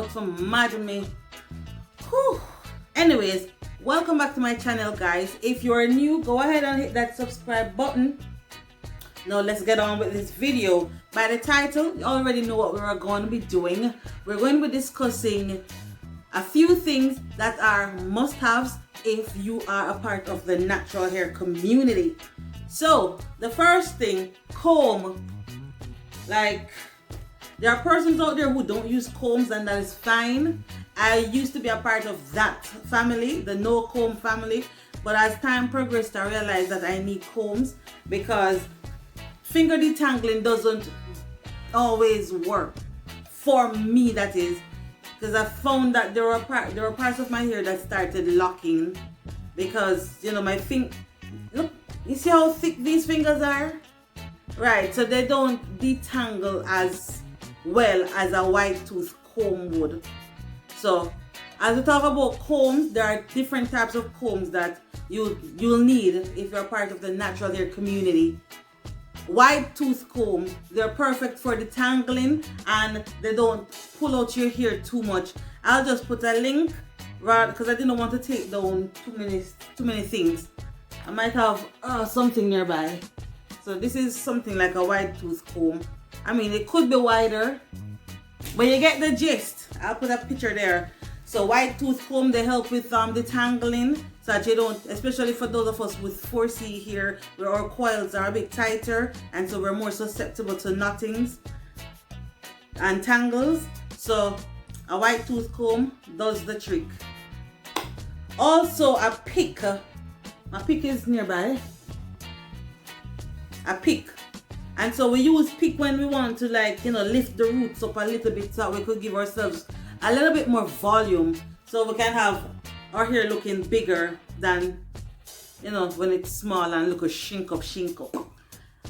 about to mad me. Whew. Anyways, welcome back to my channel, guys. If you're new, go ahead and hit that subscribe button. Now let's get on with this video. By the title, you already know what we're going to be doing. We're going to be discussing a few things that are must-haves if you are a part of the natural hair community. So the first thing, comb. Like, there are persons out there who don't use combs, and that is fine. I used to be a part of that family, the no comb family, but as time progressed I realized that I need combs because finger detangling doesn't always work for me, that is, because I found that there were parts of my hair that started locking because, you know, my look, you see how thick these fingers are, right? So they don't detangle as well as a white tooth comb would. So as we talk about combs, there are different types of combs that you'll need if you're part of the natural hair community. White tooth combs, they're perfect for detangling and they don't pull out your hair too much. I'll just put a link right because I didn't want to take down too many things. I might have something nearby. So this is something like a white tooth comb. I mean, it could be wider, but you get the gist. I'll put a picture there. So white tooth comb, they help with detangling so that you don't, especially for those of us with 4C here, where our coils are a bit tighter and so we're more susceptible to knottings and tangles. So a white tooth comb does the trick. Also a pick. My pick is nearby. A pick. And so we use pick when we want to, like, you know, lift the roots up a little bit so we could give ourselves a little bit more volume so we can have our hair looking bigger than, you know, when it's small and look a shrink up.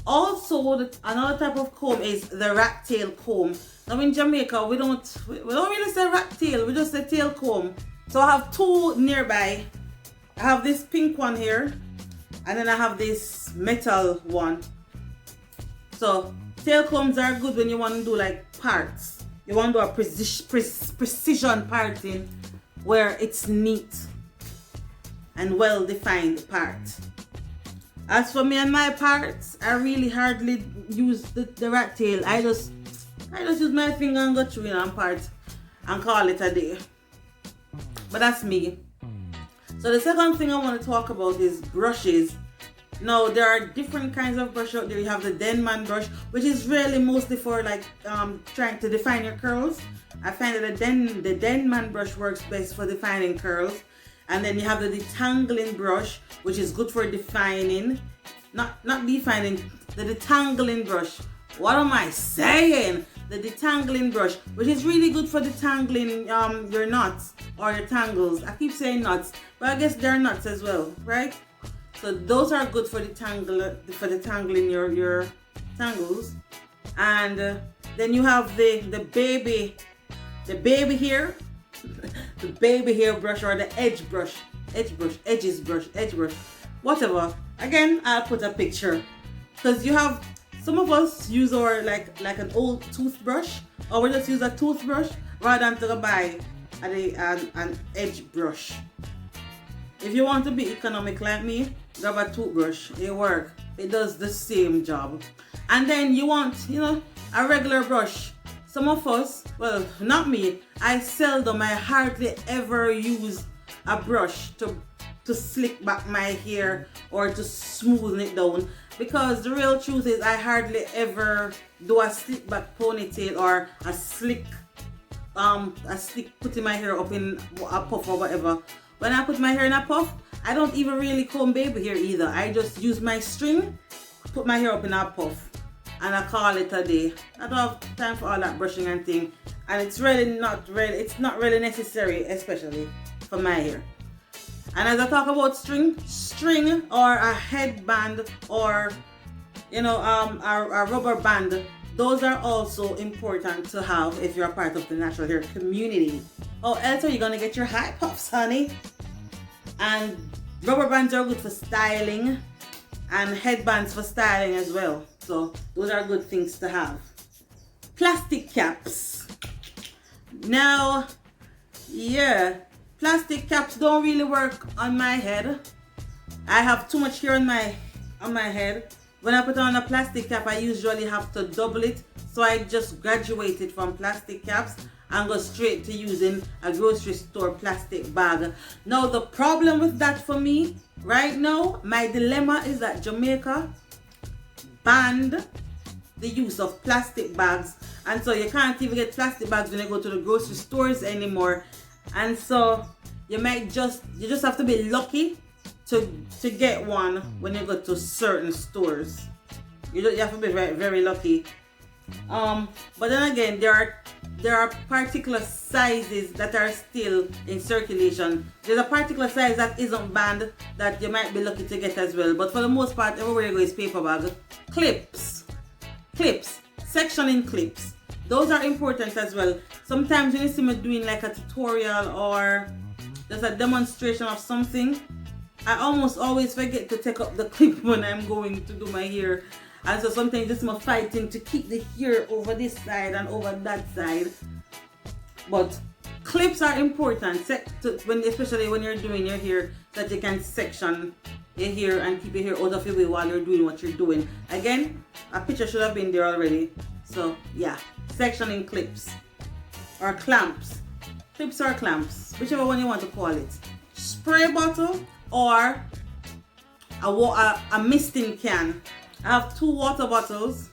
Also, another type of comb is the rat tail comb. Now in Jamaica, we don't really say rat tail, we just say tail comb. So I have two nearby. I have this pink one here and then I have this metal one. So tail combs are good when you want to do like parts. You want to do a precision parting where it's neat and well defined part. As for me and my parts, I really hardly use the rat tail. I just use my finger and go through it on parts and call it a day. But that's me. So the second thing I want to talk about is brushes. Now there are different kinds of brush out there. You have the Denman brush, which is really mostly for like trying to define your curls. I find that the Denman brush works best for defining curls. And then you have the detangling brush, which is good for defining, not defining, the detangling brush. What am I saying? The detangling brush, which is really good for detangling your knots or your tangles. I keep saying knots, but I guess they're knots as well, right? So those are good for detangling your tangles. And then you have the baby hair, the baby hair brush or the edge brush, whatever. Again, I'll put a picture because you have some of us use our like an old toothbrush, or we just use a toothbrush rather than to buy an edge brush. If you want to be economic like me, grab a toothbrush. It works. It does the same job. And then you want, you know, a regular brush. Some of us, well, not me, I hardly ever use a brush to slick back my hair or to smoothen it down, because the real truth is I hardly ever do a slick back ponytail or a slick putting my hair up in a puff or whatever. When I put my hair in a puff, I don't even really comb baby hair either. I just use my string, put my hair up in a puff, and I call it a day. I don't have time for all that brushing and thing, and it's not really necessary, especially for my hair. And as I talk about string or a headband or, you know, a rubber band, those are also important to have if you're a part of the natural hair community. Oh, else are you gonna get your high puffs, honey? And rubber bands are good for styling, and headbands for styling as well. So those are good things to have. Plastic caps. Now, yeah, plastic caps don't really work on my head. I have too much hair on my head. When I put on a plastic cap, I usually have to double it. So I just graduated from plastic caps and go straight to using a grocery store plastic bag. Now the problem with that for me right now, my dilemma is that Jamaica banned the use of plastic bags, and so you can't even get plastic bags when you go to the grocery stores anymore. And so you just have to be lucky to get one when you go to certain stores. You have to be very, very lucky. But then again, there are particular sizes that are still in circulation. There's a particular size that isn't banned that you might be lucky to get as well. But for the most part, everywhere you go is paper bag. Clips, sectioning clips. Those are important as well. Sometimes when you see me doing like a tutorial or just a demonstration of something, I almost always forget to take up the clip when I'm going to do my hair. And so sometimes just I'm fighting to keep the hair over this side and over that side. But clips are important, especially when you're doing your hair, so that you can section your hair and keep your hair out of your way while you're doing what you're doing. Again, a picture should have been there already. So yeah, sectioning clips or clamps. Clips or clamps, whichever one you want to call it. Spray bottle or a misting can. I have 2 water bottles.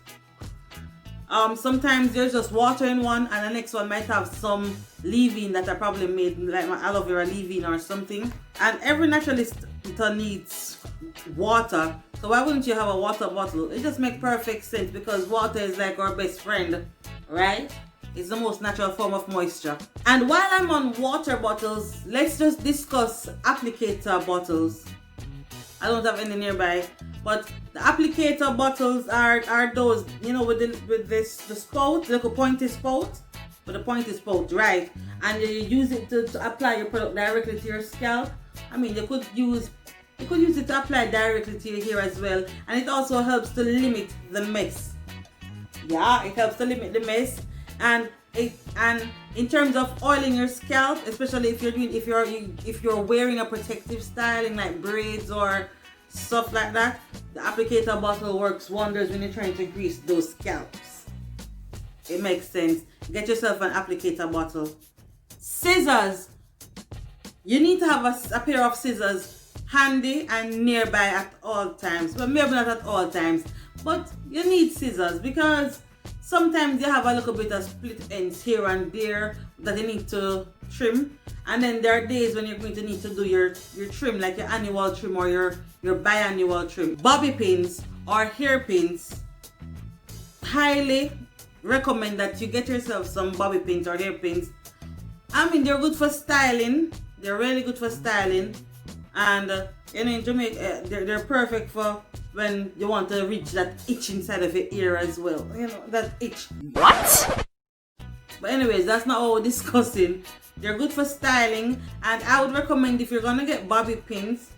Sometimes there's just water in one and the next one might have some leave-in that I probably made, like my aloe vera leave-in or something. And every naturalist needs water, so why wouldn't you have a water bottle? It just makes perfect sense because water is like our best friend, right? It's the most natural form of moisture. And while I'm on water bottles, let's just discuss applicator bottles. I don't have any nearby, but the applicator bottles are those, you know, with the spout, the little pointy spout, with the pointy spout, right? And you use it to apply your product directly to your scalp. I mean, you could use it to apply directly to your hair as well, and it also helps to limit the mess. Yeah, it helps to limit the mess, and in terms of oiling your scalp, especially if you're wearing a protective styling like braids or stuff like that, the applicator bottle works wonders when you're trying to grease those scalps. It makes sense. Get yourself an applicator bottle. Scissors. You need to have a pair of scissors handy and nearby at all times. Well, maybe not at all times, but you need scissors because sometimes you have a little bit of split ends here and there that you need to trim, and then there are days when you're going to need to do your trim, like your annual trim or your biannual trim. Bobby pins or hairpins, highly recommend that you get yourself some bobby pins or hairpins. I mean, they're good for styling. They're really good for styling, and you know, in Jamaica, they're perfect for when you want to reach that itch inside of your ear as well. You know, that itch. What? But anyways, that's not what we're discussing. They're good for styling, and I would recommend if you're gonna get bobby pins,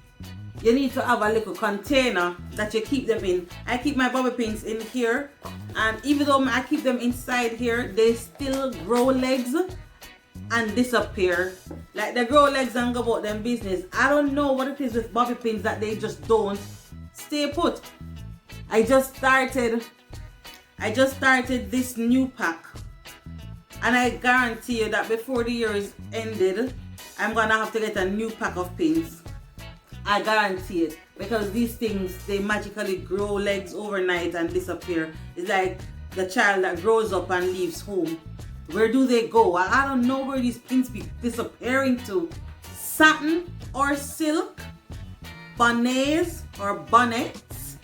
you need to have a little container that you keep them in. I keep my bobby pins in here, and even though I keep them inside here, they still grow legs and disappear. Like they grow legs and go about them business. I don't know what it is with bobby pins that they just don't stay put. I just started this new pack, and I guarantee you that before the year is ended, I'm gonna have to get a new pack of pins. I guarantee it, because these things, they magically grow legs overnight and disappear. It's like the child that grows up and leaves home. Where do they go? I don't know where these pins be disappearing to. Satin or silk, bonnets or bonnets,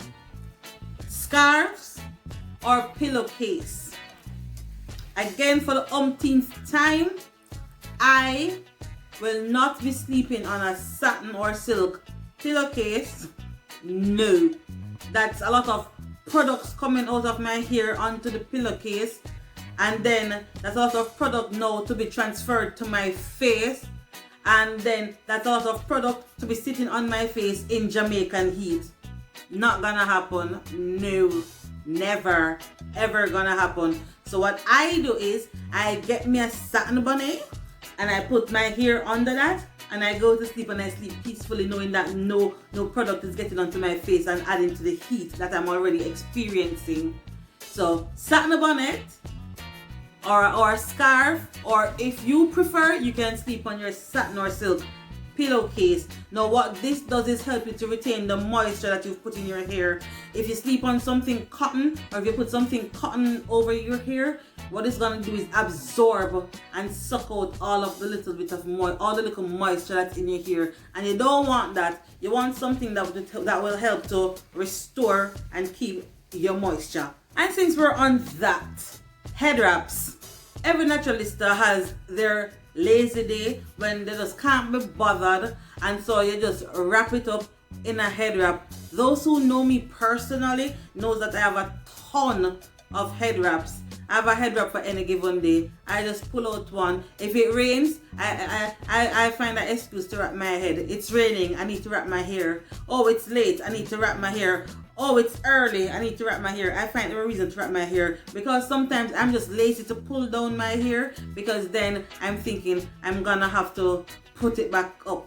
scarves or pillowcase. Again, for the umpteenth time, I will not be sleeping on a satin or silk pillowcase. No, that's a lot of products coming out of my hair onto the pillowcase, and then that's a lot of product now to be transferred to my face, and then that's a lot of product to be sitting on my face in Jamaican heat. Not gonna happen. No, Never, ever gonna happen. So what I do is I get me a satin bonnet and I put my hair under that and I go to sleep and I sleep peacefully knowing that no product is getting onto my face and adding to the heat that I'm already experiencing. So satin bonnet or a scarf, or if you prefer, you can sleep on your satin or silk pillowcase. Now what this does is help you to retain the moisture that you've put in your hair. If you sleep on something cotton, or if you put something cotton over your hair, what it's going to do is absorb and suck out all of the little bit of all the little moisture that's in your hair, and you don't want that. You want something that will help to restore and keep your moisture. And since we're on that, head wraps. Every naturalista has their lazy day when they just can't be bothered, and so you just wrap it up in a head wrap. Those who know me personally knows that I have a ton of head wraps. I have a head wrap for any given day. I just pull out one. If it rains, I find an excuse to wrap my head. It's raining, I need to wrap my hair. Oh, it's late, I need to wrap my hair. Oh, it's early, I need to wrap my hair. I find a reason to wrap my hair because sometimes I'm just lazy to pull down my hair, because then I'm thinking I'm gonna have to put it back up.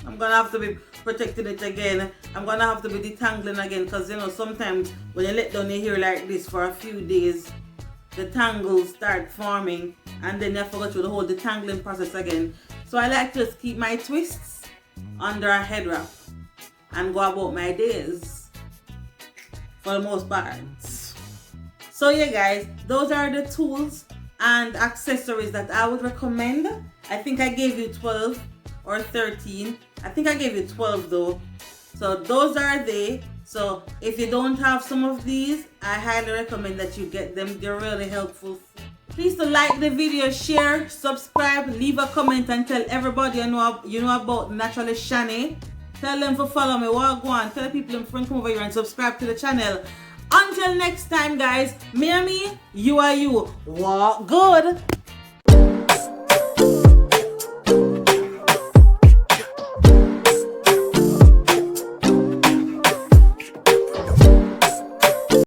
I'm gonna have to be protecting it again. I'm gonna have to be detangling again, because you know sometimes when you let down your hair like this for a few days, the tangles start forming and then you have to go through the whole detangling process again. So I like to just keep my twists under a head wrap and go about my days for the most part. So yeah guys, those are the tools and accessories that I would recommend. I think I gave you 12 or 13. I think I gave you 12 though. So those are they. So if you don't have some of these, I highly recommend that you get them. They're really helpful. Please to like the video, share, subscribe, leave a comment, and tell everybody you know about Naturally Shanny. Tell them to follow me. Walk on. Tell people in front, come over here and subscribe to the channel. Until next time, guys. Me and me, you are you. Walk good.